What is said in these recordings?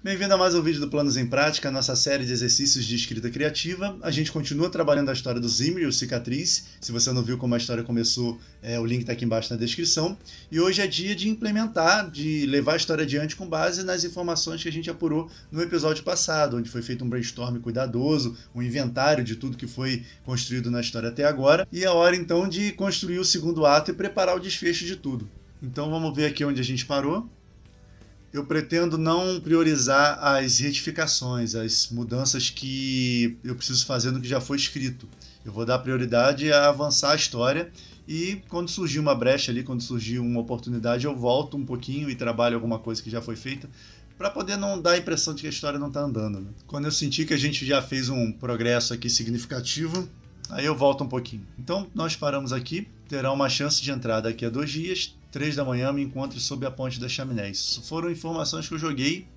Bem-vindo a mais um vídeo do Planos em Prática, a nossa série de exercícios de escrita criativa. A gente continua trabalhando a história do Zimri, o Cicatriz. Se você não viu como a história começou, o link está aqui embaixo na descrição. E hoje é dia de implementar, de levar a história adiante com base nas informações que a gente apurou no episódio passado, onde foi feito um brainstorm cuidadoso, um inventário de tudo que foi construído na história até agora. E é hora então de construir o segundo ato e preparar o desfecho de tudo. Então vamos ver aqui onde a gente parou. Eu pretendo não priorizar as retificações, as mudanças que eu preciso fazer no que já foi escrito. Eu vou dar prioridade a avançar a história e quando surgir uma brecha ali, quando surgir uma oportunidade, eu volto um pouquinho e trabalho alguma coisa que já foi feita para poder não dar a impressão de que a história não está andando, né? Quando eu sentir que a gente já fez um progresso aqui significativo, aí eu volto um pouquinho. Então nós paramos aqui, terá uma chance de entrar daqui a 2 dias, 3 da manhã me encontro sob a ponte da chaminé. Isso foram informações que eu joguei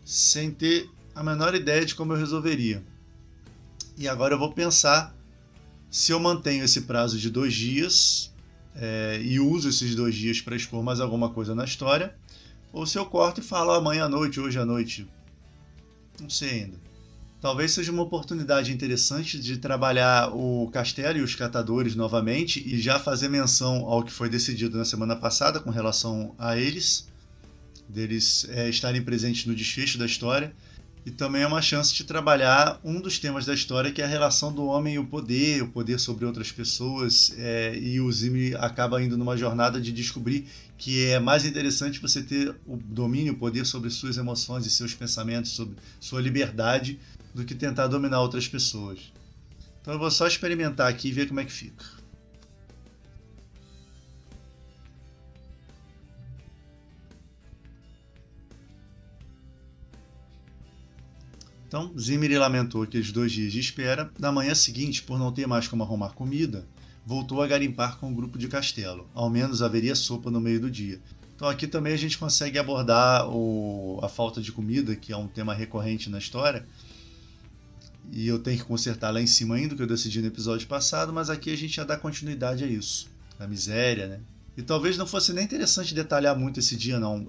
sem ter a menor ideia de como eu resolveria. E agora eu vou pensar se eu mantenho esse prazo de 2 dias e uso esses 2 dias para expor mais alguma coisa na história, ou se eu corto e falo amanhã à noite, hoje à noite. Não sei ainda. Talvez seja uma oportunidade interessante de trabalhar o castelo e os catadores novamente e já fazer menção ao que foi decidido na semana passada com relação a eles, deles estarem presentes no desfecho da história. E também é uma chance de trabalhar um dos temas da história, que é a relação do homem e o poder sobre outras pessoas, e o Zimri acaba indo numa jornada de descobrir que é mais interessante você ter o domínio, o poder sobre suas emoções e seus pensamentos, sobre sua liberdade, do que tentar dominar outras pessoas. Então eu vou só experimentar aqui e ver como é que fica. Então, Zimri lamentou aqueles 2 dias de espera. Na manhã seguinte, por não ter mais como arrumar comida, voltou a garimpar com o grupo de castelo. Ao menos haveria sopa no meio do dia. Então aqui também a gente consegue abordar a falta de comida, que é um tema recorrente na história. E eu tenho que consertar lá em cima ainda, que eu decidi no episódio passado, mas aqui a gente já dá continuidade a isso. A miséria, né? E talvez não fosse nem interessante detalhar muito esse dia, não.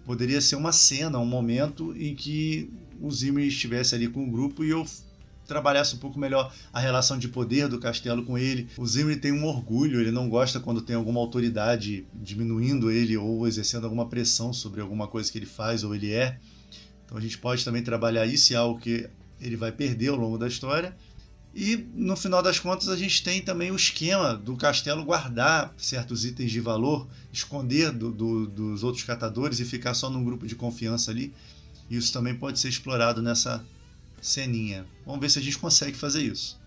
Poderia ser uma cena, um momento em que o Zimri estivesse ali com o grupo e eu trabalhasse um pouco melhor a relação de poder do castelo com ele. O Zimri tem um orgulho, ele não gosta quando tem alguma autoridade diminuindo ele ou exercendo alguma pressão sobre alguma coisa que ele faz ou ele é. Então a gente pode também trabalhar isso, é algo que ele vai perder ao longo da história. E no final das contas a gente tem também o esquema do castelo guardar certos itens de valor, esconder dos outros catadores e ficar só num grupo de confiança ali. Isso também pode ser explorado nessa ceninha. Vamos ver se a gente consegue fazer isso.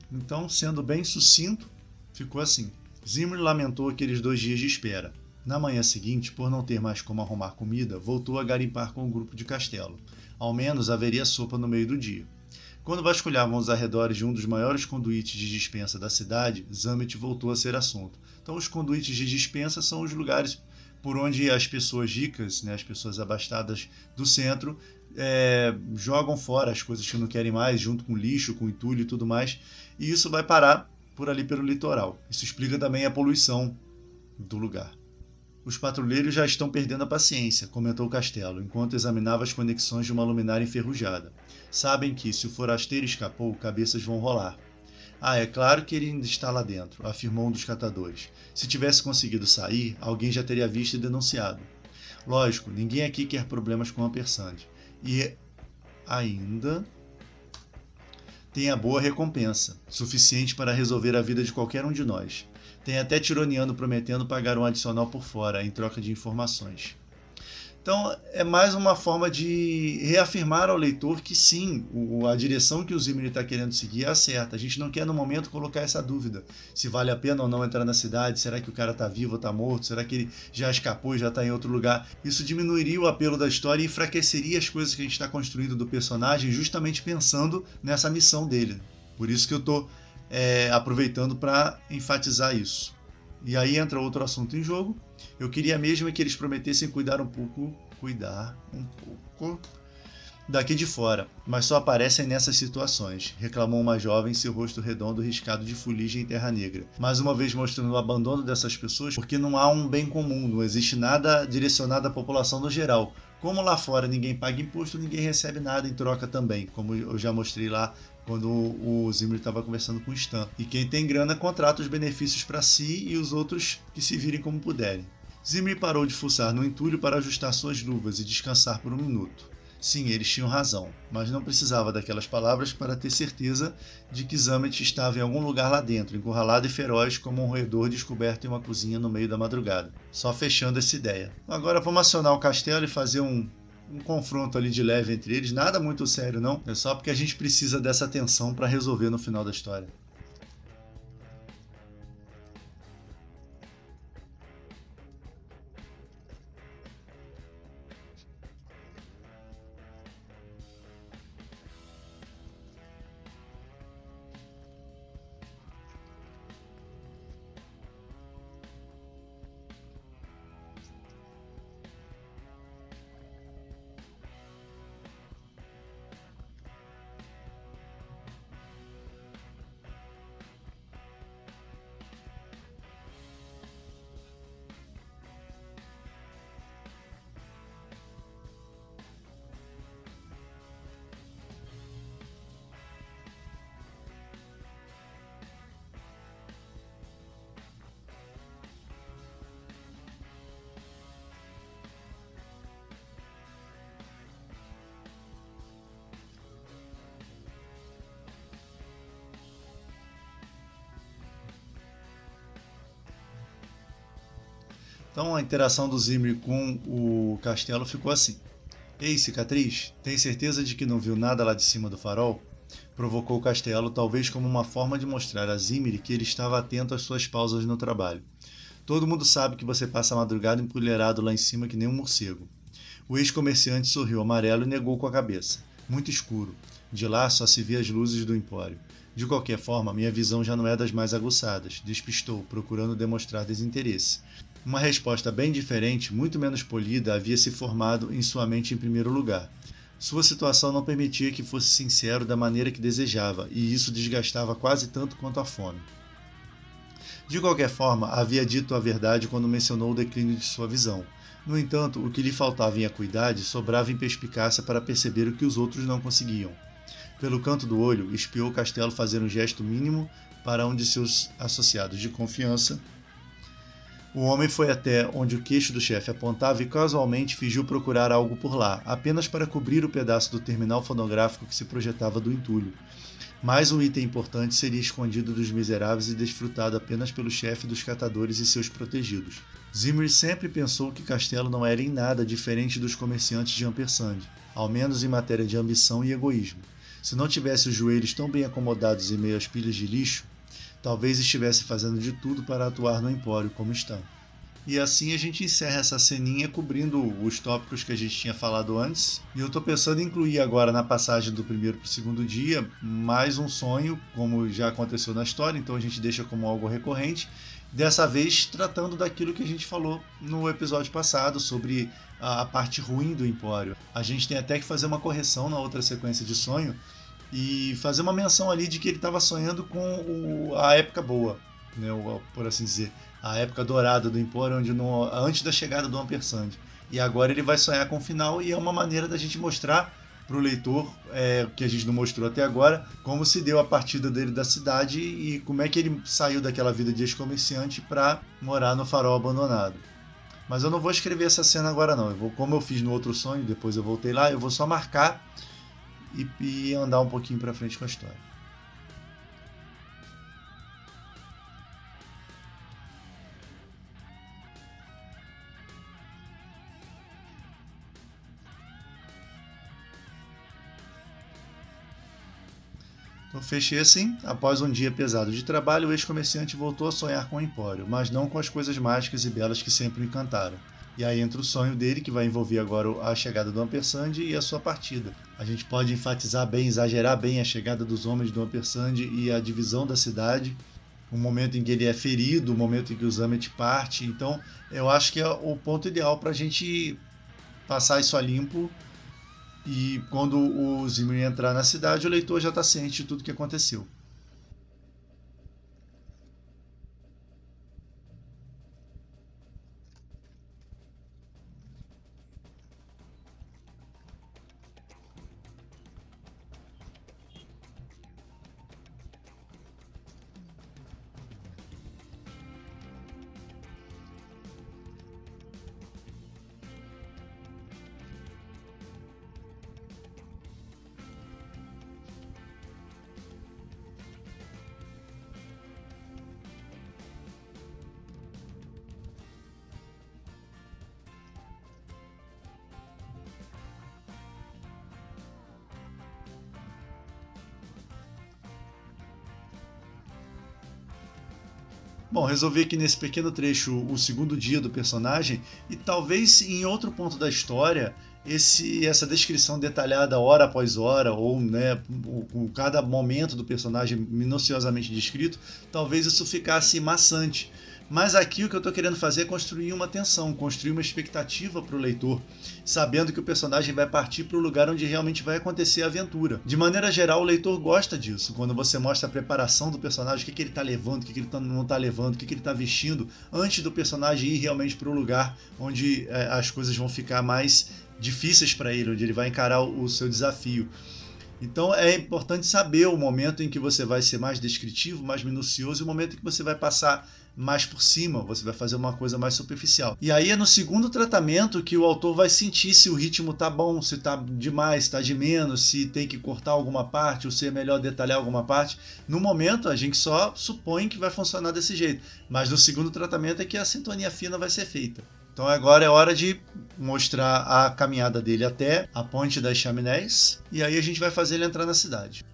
Então, sendo bem sucinto, ficou assim. Zimri lamentou aqueles 2 dias de espera. Na manhã seguinte, por não ter mais como arrumar comida, voltou a garimpar com o grupo de castelo. Ao menos haveria sopa no meio do dia. Quando vasculhavam os arredores de um dos maiores conduítes de dispensa da cidade, Zamet voltou a ser assunto. Então, os conduítes de dispensa são os lugares por onde as pessoas ricas, né, as pessoas abastadas do centro, jogam fora as coisas que não querem mais, junto com lixo, com entulho e tudo mais, e isso vai parar por ali pelo litoral. Isso explica também a poluição do lugar. Os patrulheiros já estão perdendo a paciência, comentou o castelo, enquanto examinava as conexões de uma luminária enferrujada. Sabem que, se o forasteiro escapou, cabeças vão rolar. É claro que ele ainda está lá dentro, afirmou um dos catadores. Se tivesse conseguido sair, alguém já teria visto e denunciado. Lógico, ninguém aqui quer problemas com a Ampersand. E ainda tem a boa recompensa, suficiente para resolver a vida de qualquer um de nós. Tem até tironiano prometendo pagar um adicional por fora, em troca de informações. Então, é mais uma forma de reafirmar ao leitor que sim, a direção que o Zimri está querendo seguir é a certa. A gente não quer, no momento, colocar essa dúvida. Se vale a pena ou não entrar na cidade, será que o cara está vivo ou está morto, será que ele já escapou e já está em outro lugar? Isso diminuiria o apelo da história e enfraqueceria as coisas que a gente está construindo do personagem, justamente pensando nessa missão dele. Por isso que eu estou aproveitando para enfatizar isso. E aí entra outro assunto em jogo. Eu queria mesmo que eles prometessem cuidar um pouco daqui de fora, mas só aparecem nessas situações, reclamou uma jovem, seu rosto redondo riscado de fuligem em terra negra, mais uma vez mostrando o abandono dessas pessoas, porque não há um bem comum, não existe nada direcionado à população no geral. Como lá fora ninguém paga imposto, ninguém recebe nada em troca também, como eu já mostrei lá quando o Zimri estava conversando com o Stan. E quem tem grana contrata os benefícios para si e os outros que se virem como puderem. Zimri parou de fuçar no entulho para ajustar suas luvas e descansar por um minuto. Sim, eles tinham razão, mas não precisava daquelas palavras para ter certeza de que Zamet estava em algum lugar lá dentro, encurralado e feroz como um roedor descoberto em uma cozinha no meio da madrugada. Só fechando essa ideia. Agora vamos acionar o castelo e fazer um confronto ali de leve entre eles, nada muito sério não, é só porque a gente precisa dessa tensão para resolver no final da história. Então a interação do Zimri com o castelo ficou assim. Ei, cicatriz, tem certeza de que não viu nada lá de cima do farol? Provocou o castelo, talvez como uma forma de mostrar a Zimri que ele estava atento às suas pausas no trabalho. Todo mundo sabe que você passa a madrugada empoleirado lá em cima que nem um morcego. O ex-comerciante sorriu amarelo e negou com a cabeça. Muito escuro. De lá só se via as luzes do empório. De qualquer forma, minha visão já não é das mais aguçadas, despistou, procurando demonstrar desinteresse. Uma resposta bem diferente, muito menos polida, havia se formado em sua mente em primeiro lugar. Sua situação não permitia que fosse sincero da maneira que desejava, e isso desgastava quase tanto quanto a fome. De qualquer forma, havia dito a verdade quando mencionou o declínio de sua visão. No entanto, o que lhe faltava em acuidade sobrava em perspicácia para perceber o que os outros não conseguiam. Pelo canto do olho, espiou o castelo fazer um gesto mínimo para um de seus associados de confiança. O homem foi até onde o queixo do chefe apontava e casualmente fingiu procurar algo por lá, apenas para cobrir o pedaço do terminal fonográfico que se projetava do entulho. Mais um item importante seria escondido dos miseráveis e desfrutado apenas pelo chefe dos catadores e seus protegidos. Zimri sempre pensou que Castelo não era em nada diferente dos comerciantes de Ampersand, ao menos em matéria de ambição e egoísmo. Se não tivesse os joelhos tão bem acomodados em meio às pilhas de lixo, talvez estivesse fazendo de tudo para atuar no empório como está. E assim a gente encerra essa ceninha cobrindo os tópicos que a gente tinha falado antes. E eu estou pensando em incluir agora na passagem do primeiro para o segundo dia mais um sonho, como já aconteceu na história, então a gente deixa como algo recorrente. Dessa vez tratando daquilo que a gente falou no episódio passado sobre a parte ruim do empório. A gente tem até que fazer uma correção na outra sequência de sonho e fazer uma menção ali de que ele estava sonhando com a época boa, né, por assim dizer, a época dourada do Empório, antes da chegada do Ampersand. E agora ele vai sonhar com o final e é uma maneira da gente mostrar para o leitor, que a gente não mostrou até agora, como se deu a partida dele da cidade e como é que ele saiu daquela vida de ex-comerciante para morar no farol abandonado. Mas eu não vou escrever essa cena agora não, como eu fiz no outro sonho, depois eu voltei lá, eu vou só marcar e andar um pouquinho para frente com a história. Eu fechei assim. Após um dia pesado de trabalho, o ex-comerciante voltou a sonhar com o empório, mas não com as coisas mágicas e belas que sempre o encantaram. E aí entra o sonho dele, que vai envolver agora a chegada do Ampersand e a sua partida. A gente pode enfatizar bem, exagerar bem a chegada dos homens do Ampersand e a divisão da cidade, o momento em que ele é ferido, o momento em que o Zamet parte. Então, eu acho que é o ponto ideal para a gente passar isso a limpo. E quando o Zimri entrar na cidade, o leitor já está ciente de tudo que aconteceu. Bom, resolvi aqui nesse pequeno trecho o segundo dia do personagem e talvez em outro ponto da história essa descrição detalhada hora após hora ou né, com cada momento do personagem minuciosamente descrito, talvez isso ficasse maçante. Mas aqui o que eu estou querendo fazer é construir uma tensão, construir uma expectativa para o leitor, sabendo que o personagem vai partir para o lugar onde realmente vai acontecer a aventura. De maneira geral, o leitor gosta disso, quando você mostra a preparação do personagem, o que ele está levando, o que ele não está levando, o que ele está vestindo, antes do personagem ir realmente para o lugar onde as coisas vão ficar mais difíceis para ele, onde ele vai encarar o seu desafio. Então é importante saber o momento em que você vai ser mais descritivo, mais minucioso, e o momento em que você vai passar mais por cima, você vai fazer uma coisa mais superficial. E aí é no segundo tratamento que o autor vai sentir se o ritmo tá bom, se tá demais, se tá de menos, se tem que cortar alguma parte ou se é melhor detalhar alguma parte. No momento a gente só supõe que vai funcionar desse jeito, mas no segundo tratamento é que a sintonia fina vai ser feita. Então agora é hora de mostrar a caminhada dele até a Ponte das Chaminés, e aí a gente vai fazer ele entrar na cidade.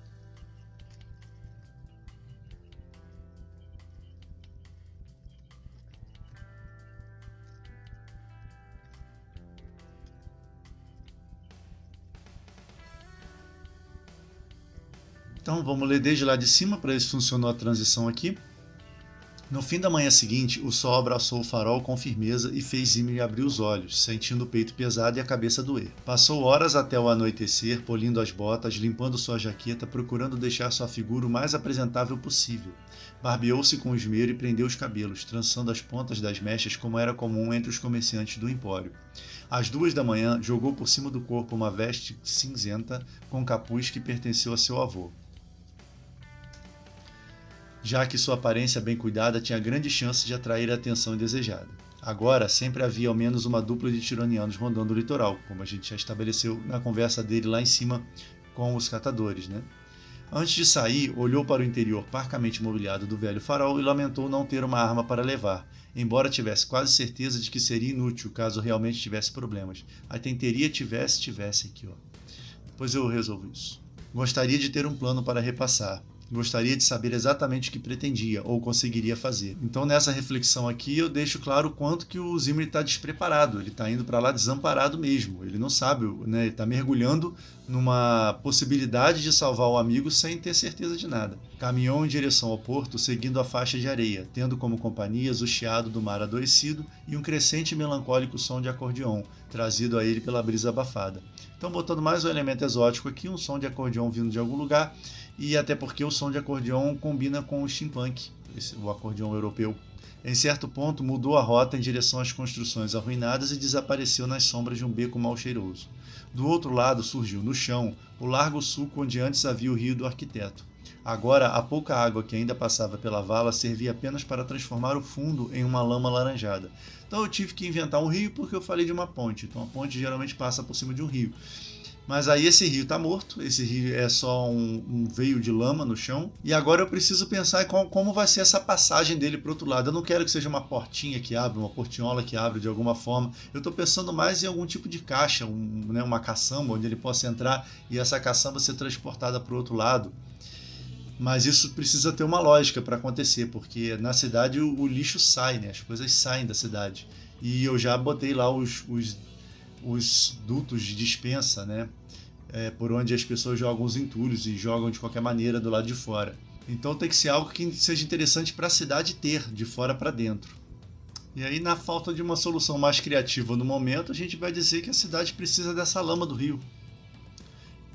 Então vamos ler desde lá de cima para ver se funcionou a transição aqui. No fim da manhã seguinte, o sol abraçou o farol com firmeza e fez Zimri abrir os olhos, sentindo o peito pesado e a cabeça doer. Passou horas até o anoitecer, polindo as botas, limpando sua jaqueta, procurando deixar sua figura o mais apresentável possível. Barbeou-se com esmero e prendeu os cabelos, trançando as pontas das mechas como era comum entre os comerciantes do empório. Às 2 da manhã, jogou por cima do corpo uma veste cinzenta com capuz que pertenceu a seu avô, já que sua aparência bem cuidada tinha grande chance de atrair a atenção indesejada. Agora, sempre havia ao menos uma dupla de tironianos rondando o litoral, como a gente já estabeleceu na conversa dele lá em cima com os catadores, né? Antes de sair, olhou para o interior parcamente mobiliado do velho farol e lamentou não ter uma arma para levar, embora tivesse quase certeza de que seria inútil caso realmente tivesse problemas. A tenteria tivesse aqui, ó. Depois eu resolvo isso. Gostaria de ter um plano para repassar. Gostaria de saber exatamente o que pretendia ou conseguiria fazer. Então nessa reflexão aqui eu deixo claro o quanto que o Zimri está despreparado, ele está indo para lá desamparado mesmo, ele não sabe, né? Ele está mergulhando numa possibilidade de salvar o amigo sem ter certeza de nada. Caminhou em direção ao porto seguindo a faixa de areia, tendo como companhias o chiado do mar adoecido e um crescente e melancólico som de acordeon, trazido a ele pela brisa abafada. Então botando mais um elemento exótico aqui, um som de acordeon vindo de algum lugar, e até porque o som de acordeon combina com o steampunk, o acordeon europeu. Em certo ponto, mudou a rota em direção às construções arruinadas e desapareceu nas sombras de um beco mal cheiroso. Do outro lado surgiu, no chão, o largo sulco onde antes havia o rio do arquiteto. Agora, a pouca água que ainda passava pela vala servia apenas para transformar o fundo em uma lama laranjada. Então eu tive que inventar um rio porque eu falei de uma ponte. Então a ponte geralmente passa por cima de um rio. Mas aí esse rio está morto, esse rio é só um veio de lama no chão. E agora eu preciso pensar em como vai ser essa passagem dele para o outro lado. Eu não quero que seja uma portinha que abre, uma portinhola que abre de alguma forma. Eu estou pensando mais em algum tipo de caixa, uma caçamba onde ele possa entrar e essa caçamba ser transportada para o outro lado. Mas isso precisa ter uma lógica para acontecer, porque na cidade o lixo sai, né? As coisas saem da cidade. E eu já botei lá os dutos de dispensa, né? Por onde as pessoas jogam os entulhos e jogam de qualquer maneira do lado de fora. Então tem que ser algo que seja interessante para a cidade ter, de fora para dentro. E aí, na falta de uma solução mais criativa no momento, a gente vai dizer que a cidade precisa dessa lama do rio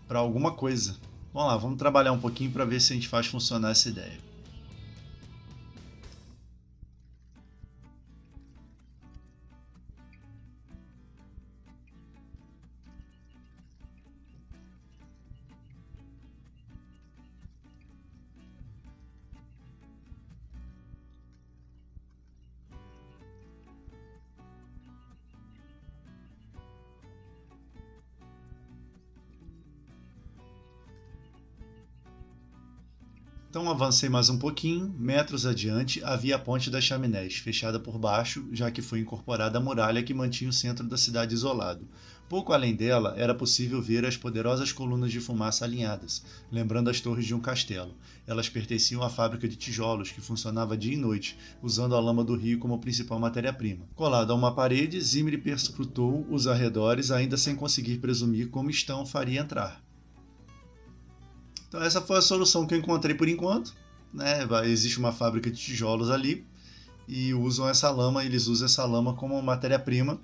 para alguma coisa. Vamos lá, vamos trabalhar um pouquinho para ver se a gente faz funcionar essa ideia. Então avancei mais um pouquinho, metros adiante havia a Ponte das Chaminés, fechada por baixo, já que foi incorporada a muralha que mantinha o centro da cidade isolado. Pouco além dela, era possível ver as poderosas colunas de fumaça alinhadas, lembrando as torres de um castelo. Elas pertenciam à fábrica de tijolos, que funcionava dia e noite, usando a lama do rio como principal matéria-prima. Colado a uma parede, Zimri perscrutou os arredores, ainda sem conseguir presumir como Stão faria entrar. Então essa foi a solução que eu encontrei por enquanto, né? Existe uma fábrica de tijolos ali e eles usam essa lama como matéria-prima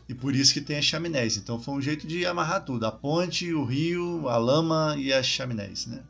e por isso que tem as chaminés. Então foi um jeito de amarrar tudo, a ponte, o rio, a lama e as chaminés, né?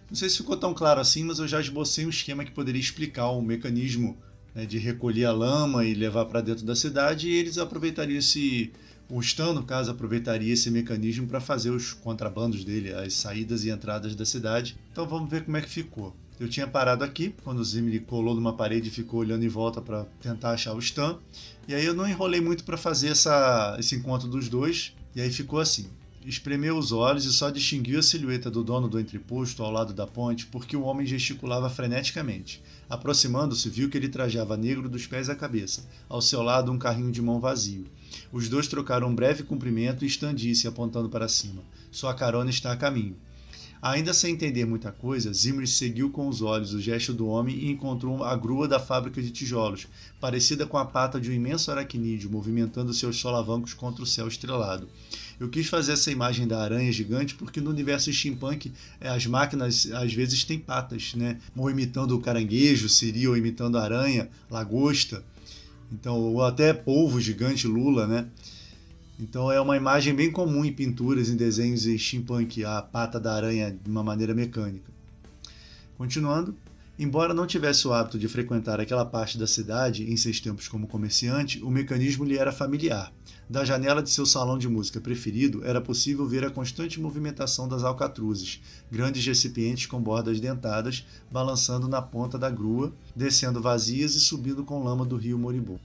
Não sei se ficou tão claro assim, mas eu já esbocei um esquema que poderia explicar o mecanismo, né, de recolher a lama e levar para dentro da cidade, e eles aproveitariam o Stan, no caso, aproveitaria esse mecanismo para fazer os contrabandos dele, as saídas e entradas da cidade. Então vamos ver como é que ficou. Eu tinha parado aqui, quando o Zimri colou numa parede e ficou olhando em volta para tentar achar o Stan, e aí eu não enrolei muito para fazer esse encontro dos dois, e aí ficou assim. Espremeu os olhos e só distinguiu a silhueta do dono do entreposto ao lado da ponte porque o homem gesticulava freneticamente. Aproximando-se, viu que ele trajava negro dos pés à cabeça. Ao seu lado, um carrinho de mão vazio. Os dois trocaram um breve cumprimento e Stan disse, apontando para cima. Sua carona está a caminho. Ainda sem entender muita coisa, Zimri seguiu com os olhos o gesto do homem e encontrou a grua da fábrica de tijolos, parecida com a pata de um imenso aracnídeo, movimentando seus solavancos contra o céu estrelado. Eu quis fazer essa imagem da aranha gigante porque no universo steampunk as máquinas às vezes têm patas, né? Ou imitando o caranguejo, siri, ou imitando a aranha, lagosta, então, ou até polvo gigante, lula, né? Então é uma imagem bem comum em pinturas, em desenhos em steampunk, a pata da aranha de uma maneira mecânica. Continuando, embora não tivesse o hábito de frequentar aquela parte da cidade em seus tempos como comerciante, o mecanismo lhe era familiar. Da janela de seu salão de música preferido, era possível ver a constante movimentação das alcatruzes, grandes recipientes com bordas dentadas, balançando na ponta da grua, descendo vazias e subindo com lama do rio Moribund.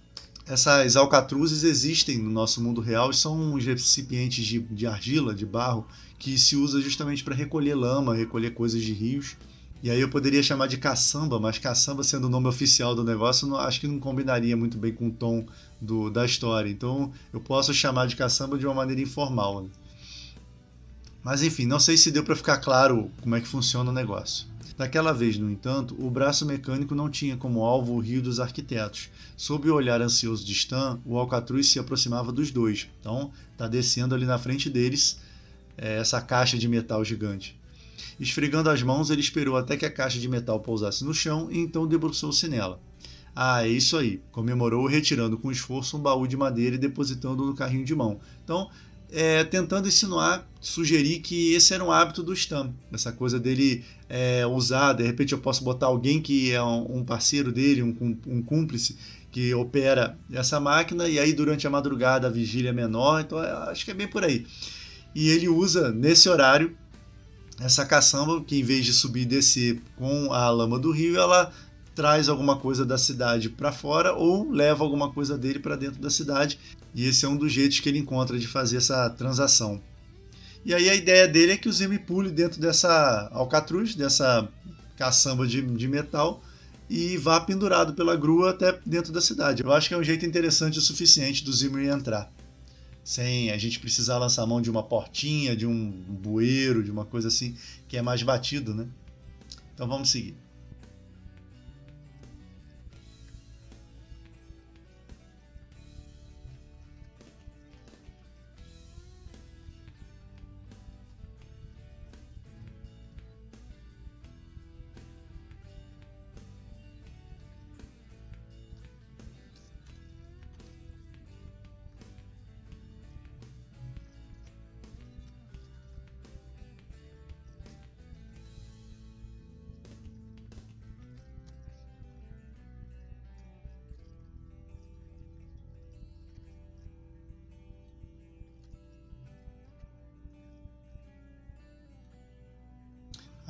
Essas alcatruzes existem no nosso mundo real e são uns recipientes de argila, de barro, que se usa justamente para recolher lama, recolher coisas de rios. E aí eu poderia chamar de caçamba, mas caçamba sendo o nome oficial do negócio, acho que não combinaria muito bem com o tom da história. Então eu posso chamar de caçamba de uma maneira informal, né? Mas enfim, não sei se deu para ficar claro como é que funciona o negócio. Daquela vez, no entanto, o braço mecânico não tinha como alvo o rio dos arquitetos. Sob o olhar ansioso de Stan, o alcatruz se aproximava dos dois. Então está descendo ali na frente deles essa caixa de metal gigante. Esfregando as mãos, ele esperou até que a caixa de metal pousasse no chão e então debruçou-se nela. Ah, é isso aí, comemorou retirando com esforço um baú de madeira e depositando-o no carrinho de mão. Então, tentando insinuar, sugerir que esse era um hábito do Stan, essa coisa dele usar, de repente eu posso botar alguém que é um parceiro dele, um cúmplice, que opera essa máquina, e aí durante a madrugada a vigília é menor, então acho que é bem por aí. E ele usa nesse horário essa caçamba que, em vez de subir e descer com a lama do rio, ela traz alguma coisa da cidade para fora ou leva alguma coisa dele para dentro da cidade, e esse é um dos jeitos que ele encontra de fazer essa transação. E aí a ideia dele é que o Zimri pule dentro dessa alcatruz, dessa caçamba de metal, e vá pendurado pela grua até dentro da cidade. Eu acho que é um jeito interessante o suficiente do Zimri entrar, sem a gente precisar lançar a mão de uma portinha, de um bueiro, de uma coisa assim, que é mais batido, né? Então vamos seguir.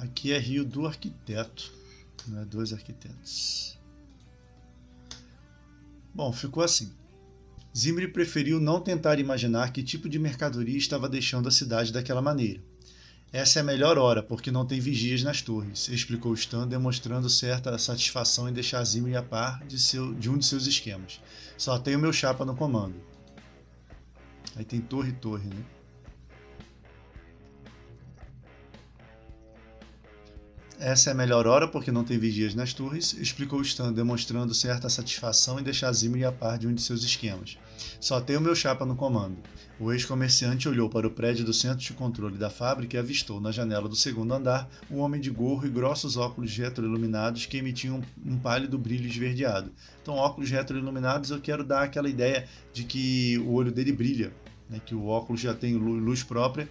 Aqui é Rio do Arquiteto, não é dois arquitetos. Bom, ficou assim. Zimri preferiu não tentar imaginar que tipo de mercadoria estava deixando a cidade daquela maneira. Essa é a melhor hora, porque não tem vigias nas torres, explicou Stan, demonstrando certa satisfação em deixar Zimri a par de um de seus esquemas. Só tem o meu chapa no comando. Aí tem torre, né? Essa é a melhor hora porque não tem vigias nas torres, explicou Stan, demonstrando certa satisfação em deixar Zimri a par de um de seus esquemas. Só tem o meu chapa no comando. O ex-comerciante olhou para o prédio do centro de controle da fábrica e avistou, na janela do segundo andar, um homem de gorro e grossos óculos retroiluminados que emitiam um pálido brilho esverdeado. Então, óculos retroiluminados, eu quero dar aquela ideia de que o olho dele brilha, né, que o óculos já tem luz própria.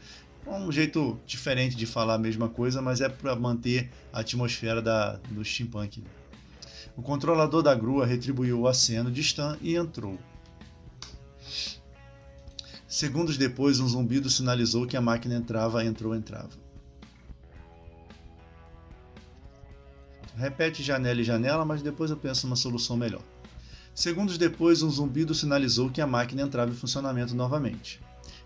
Um jeito diferente de falar a mesma coisa, mas é para manter a atmosfera do steampunk. O controlador da grua retribuiu o aceno de Stan e entrou. Segundos depois, um zumbido sinalizou que a máquina entrava. Repete janela e janela, mas depois eu penso numa solução melhor. Segundos depois, um zumbido sinalizou que a máquina entrava em funcionamento novamente.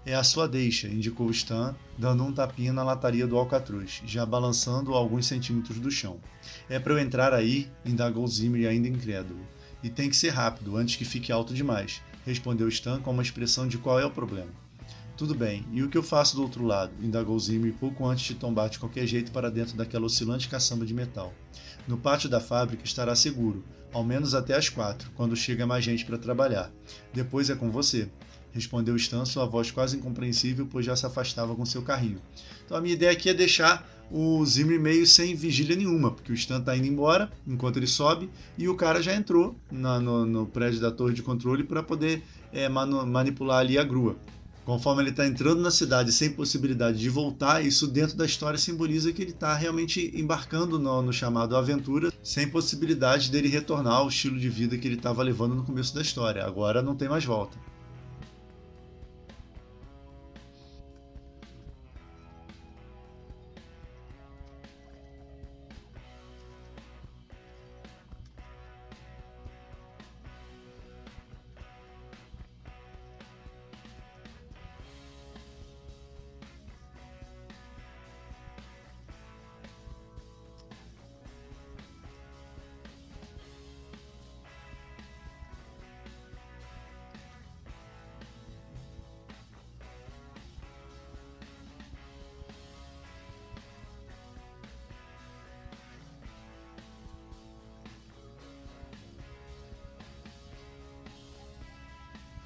É a sua deixa, indicou Stan, dando um tapinha na lataria do alcatruz, já balançando alguns centímetros do chão. É para eu entrar aí, indagou Zimri ainda incrédulo. E tem que ser rápido, antes que fique alto demais, respondeu Stan com uma expressão de qual é o problema. Tudo bem, e o que eu faço do outro lado? Indagou Zimri pouco antes de tombar de qualquer jeito para dentro daquela oscilante caçamba de metal. No pátio da fábrica estará seguro, ao menos até às 4, quando chega mais gente para trabalhar. Depois é com você, respondeu Stan, sua voz quase incompreensível, pois já se afastava com seu carrinho. Então a minha ideia aqui é deixar o Zimri meio sem vigília nenhuma, porque o Stan está indo embora enquanto ele sobe e o cara já entrou no prédio da torre de controle para poder manipular ali a grua. Conforme ele está entrando na cidade sem possibilidade de voltar, isso dentro da história simboliza que ele está realmente embarcando no chamado aventura, sem possibilidade dele retornar ao estilo de vida que ele estava levando no começo da história. Agora não tem mais volta.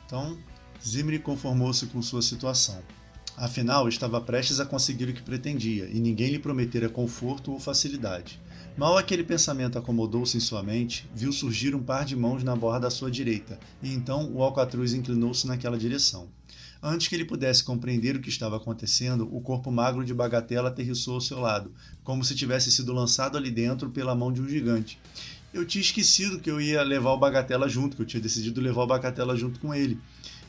Então, Zimri conformou-se com sua situação. Afinal, estava prestes a conseguir o que pretendia, e ninguém lhe prometera conforto ou facilidade. Mal aquele pensamento acomodou-se em sua mente, viu surgir um par de mãos na borda à sua direita, e então o alcatruz inclinou-se naquela direção. Antes que ele pudesse compreender o que estava acontecendo, o corpo magro de Bagatela aterrissou ao seu lado, como se tivesse sido lançado ali dentro pela mão de um gigante. eu tinha esquecido que eu ia levar o Bagatella junto, que eu tinha decidido levar o Bagatella junto com ele.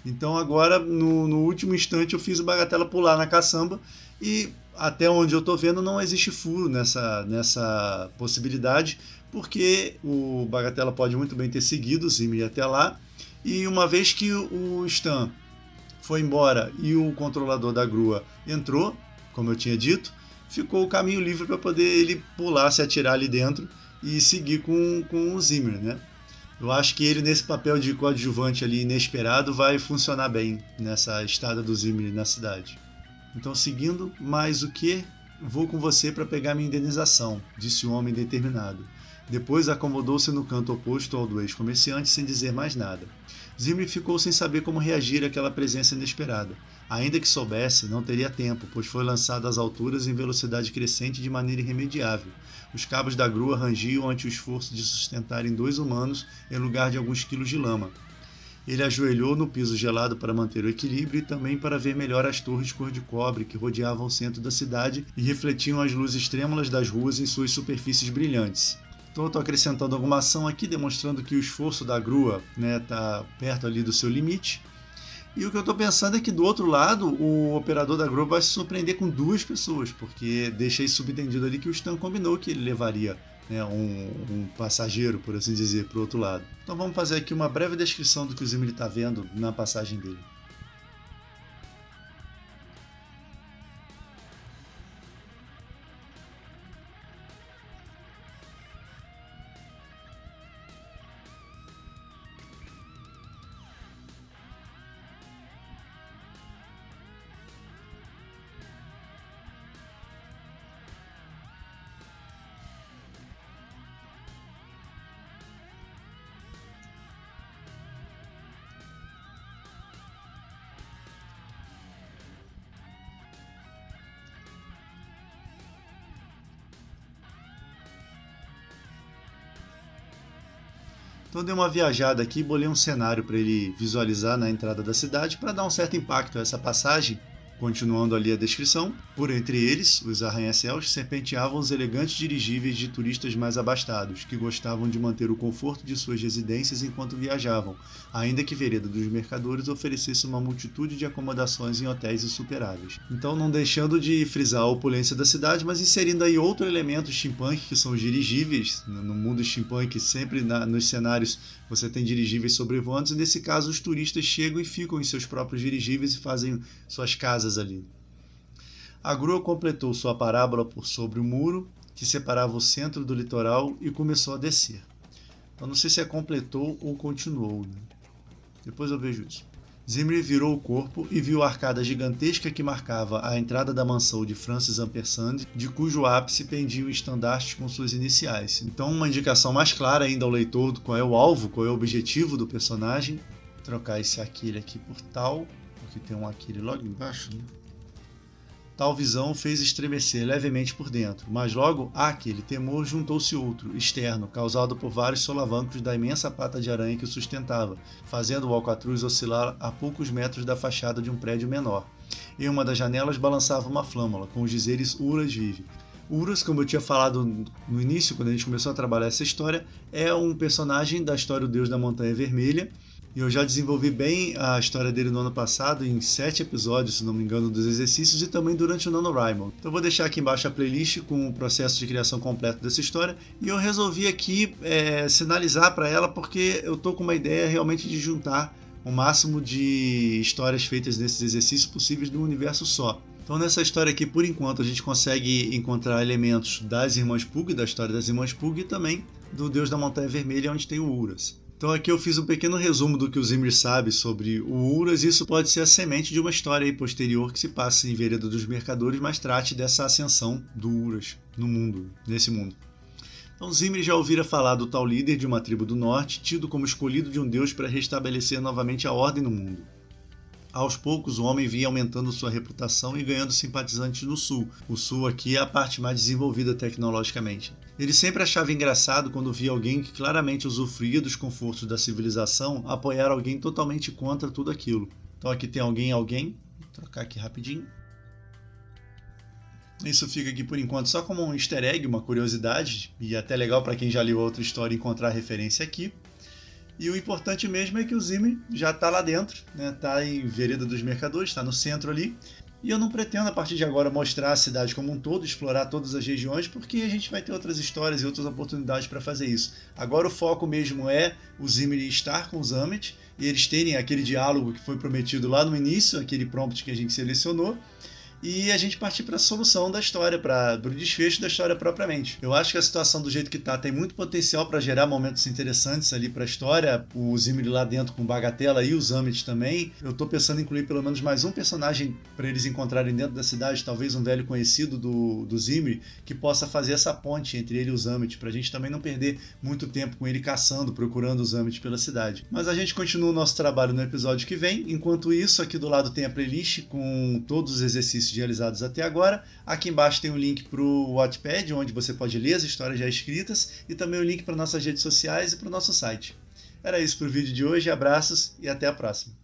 Então agora, no último instante, eu fiz o Bagatella pular na caçamba e até onde eu estou vendo não existe furo nessa possibilidade, porque o Bagatella pode muito bem ter seguido o Zimri até lá, e uma vez que o Stan foi embora e o controlador da grua entrou, como eu tinha dito, ficou o caminho livre para poder ele pular, se atirar ali dentro e seguir com o Zimri, né? Eu acho que ele, nesse papel de coadjuvante ali inesperado, vai funcionar bem nessa estada do Zimri na cidade. Então, seguindo, mais o que? Vou com você para pegar minha indenização, disse o homem determinado. Depois acomodou-se no canto oposto ao do ex-comerciante sem dizer mais nada. Zimri ficou sem saber como reagir àquela presença inesperada. Ainda que soubesse, não teria tempo, pois foi lançado às alturas em velocidade crescente de maneira irremediável. Os cabos da grua rangiam ante o esforço de sustentarem 2 humanos em lugar de alguns quilos de lama. Ele ajoelhou no piso gelado para manter o equilíbrio e também para ver melhor as torres cor de cobre que rodeavam o centro da cidade e refletiam as luzes trêmulas das ruas em suas superfícies brilhantes. Então, estou acrescentando alguma ação aqui, demonstrando que o esforço da grua está perto ali do seu limite. E o que eu estou pensando é que do outro lado, o operador da grua vai se surpreender com 2 pessoas, porque deixei subentendido ali que o Stan combinou que ele levaria, né, um passageiro, por assim dizer, para o outro lado. Então vamos fazer aqui uma breve descrição do que o Zimri está vendo na passagem dele. Então dei uma viajada aqui e bolei um cenário para ele visualizar na entrada da cidade para dar um certo impacto a essa passagem. Continuando ali a descrição, por entre eles, os arranha-céus serpenteavam os elegantes dirigíveis de turistas mais abastados, que gostavam de manter o conforto de suas residências enquanto viajavam, ainda que Vereda dos Mercadores oferecesse uma multitude de acomodações em hotéis insuperáveis. Então, não deixando de frisar a opulência da cidade, mas inserindo aí outro elemento steampunk, que são os dirigíveis. No mundo steampunk, sempre nos cenários você tem dirigíveis sobrevoantes, e nesse caso os turistas chegam e ficam em seus próprios dirigíveis e fazem suas casas ali. A grua completou sua parábola por sobre o muro, que separava o centro do litoral, e começou a descer. Eu não sei se completou ou continuou, né? Depois eu vejo isso. Zimri virou o corpo e viu a arcada gigantesca que marcava a entrada da mansão de Francis Ampersand, de cujo ápice pendiam estandartes com suas iniciais. Então, uma indicação mais clara ainda ao leitor do qual é o alvo, qual é o objetivo do personagem. Vou trocar esse Aquile aqui por tal, porque tem um Aquile logo embaixo, né? Tal visão fez estremecer levemente por dentro, mas logo àquele temor juntou-se outro, externo, causado por vários solavancos da imensa pata de aranha que o sustentava, fazendo o alcatruz oscilar a poucos metros da fachada de um prédio menor. Em uma das janelas balançava uma flâmula, com os dizeres Uras vive. Uras, como eu tinha falado no início, quando a gente começou a trabalhar essa história, é um personagem da história do Deus da Montanha Vermelha. E eu já desenvolvi bem a história dele no ano passado, em 7 episódios, se não me engano, dos exercícios, e também durante o NaNoWriMo. Então eu vou deixar aqui embaixo a playlist com o processo de criação completo dessa história, e eu resolvi aqui sinalizar para ela, porque eu estou com uma ideia realmente de juntar o máximo de histórias feitas nesses exercícios possíveis num universo só. Então nessa história aqui, por enquanto, a gente consegue encontrar elementos das Irmãs Pugh, da história das Irmãs Pugh, e também do Deus da Montanha Vermelha, onde tem o Uras. Então aqui eu fiz um pequeno resumo do que o Zimri sabe sobre o Uras, e isso pode ser a semente de uma história aí posterior que se passe em Vereda dos Mercadores, mas trate dessa ascensão do Uras no mundo, nesse mundo. Então Zimri já ouvira falar do tal líder de uma tribo do norte, tido como escolhido de um deus para restabelecer novamente a ordem no mundo. Aos poucos, o homem vinha aumentando sua reputação e ganhando simpatizantes no sul. O sul aqui é a parte mais desenvolvida tecnologicamente. Ele sempre achava engraçado quando via alguém que claramente usufruía dos confortos da civilização apoiar alguém totalmente contra tudo aquilo. Então aqui tem alguém, vou trocar aqui rapidinho. Isso fica aqui por enquanto só como um easter egg, uma curiosidade, e até legal para quem já leu outra história encontrar referência aqui. E o importante mesmo é que o Zimri já está lá dentro, né? Está em Vereda dos Mercadores, está no centro ali. E eu não pretendo, a partir de agora, mostrar a cidade como um todo, explorar todas as regiões, porque a gente vai ter outras histórias e outras oportunidades para fazer isso. Agora o foco mesmo é o Zimri estar com os Ammit e eles terem aquele diálogo que foi prometido lá no início, aquele prompt que a gente selecionou, e a gente partir para a solução da história, para o desfecho da história propriamente. Eu acho que a situação do jeito que tá tem muito potencial para gerar momentos interessantes ali para a história. O Zimri lá dentro com Bagatella e os Ammit também. Eu tô pensando em incluir pelo menos mais um personagem para eles encontrarem dentro da cidade, talvez um velho conhecido do Zimri, que possa fazer essa ponte entre ele e os Ammit, para a gente também não perder muito tempo com ele caçando, procurando os Ammit pela cidade. Mas a gente continua o nosso trabalho no episódio que vem. Enquanto isso, aqui do lado tem a playlist com todos os exercícios realizados até agora. Aqui embaixo tem um link para o Wattpad, onde você pode ler as histórias já escritas, e também o link para nossas redes sociais e para o nosso site. Era isso para o vídeo de hoje, abraços e até a próxima.